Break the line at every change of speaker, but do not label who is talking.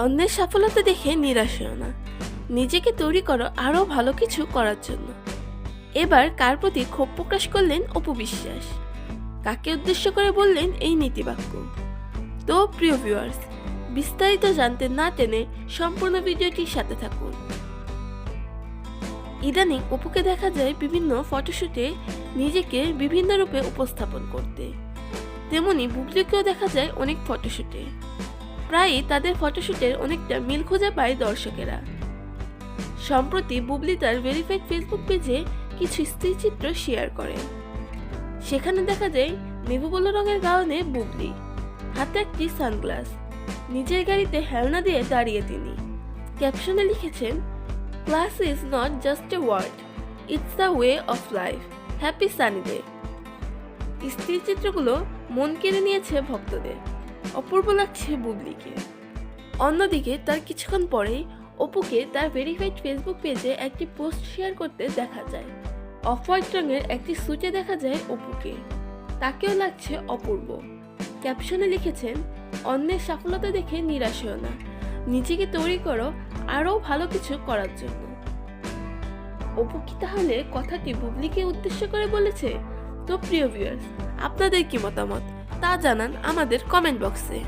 অন্যের সফলতা দেখে নিরাশ হও না, নিজেকে তৈরি করো আরও ভালো কিছু করার জন্য। এবার কার প্রতি ক্ষোভ প্রকাশ করলেন অপু বিশ্বাস, কাকে উদ্দেশ্য করে বললেন এই নীতিবাক্য? তো প্রিয় ভিউয়ার্স, বিস্তারিত জানতে না টেনে সম্পূর্ণ ভিডিওটির সাথে থাকুন। ইদানিং অপুকে দেখা যায় বিভিন্ন ফটোশুটে নিজেকে বিভিন্ন রূপে উপস্থাপন করতে, তেমনি বুবলিকেও দেখা যায় অনেক ফটোশুটে। প্রায়ই তাদের ফটোশুটের অনেকটা মিল খুঁজে পায় দর্শকেরা। সম্প্রতি বুবলি তার ভেরিফাইড ফেসবুক পেজে কিছু স্থিরচিত্র শেয়ার করেন। সেখানে দেখা যায় নেভি ব্লু রঙের গাউনে বুবলি, হাতে একটি সানগ্লাস, নিজের গাড়িতে হেলনা দিয়ে দাঁড়িয়ে তিনি। ক্যাপশনে লিখেছেন, class is not just a word, it's the way of life, happy sunny day. স্থিরচিত্রগুলো মন কেড়ে নিয়েছে ভক্তদের, অপূর্ব লাগছে বুবলিকে। অন্যদিকে তার কিছুক্ষণ পরেই অপুকে তার ভেরিফাইড ফেসবুক পেজে একটি পোস্ট শেয়ার করতে দেখা যায়। অফ হোয়াইট রঙের একটি স্যুটে দেখা যায় অপুকে, তাকেও লাগছে অপূর্ব। ক্যাপশনে লিখেছেন, অন্যের সফলতা দেখে নিরাশ হও না, নিজেকে তৈরি করো আরও ভালো কিছু করার জন্য। অপু কি তাহলে কথাটি বুবলিকে উদ্দেশ্য করে বলেছে? তো প্রিয় ভিউয়ার্স, আপনাদের কি মতামত তা জানান আমাদের কমেন্ট বক্সে।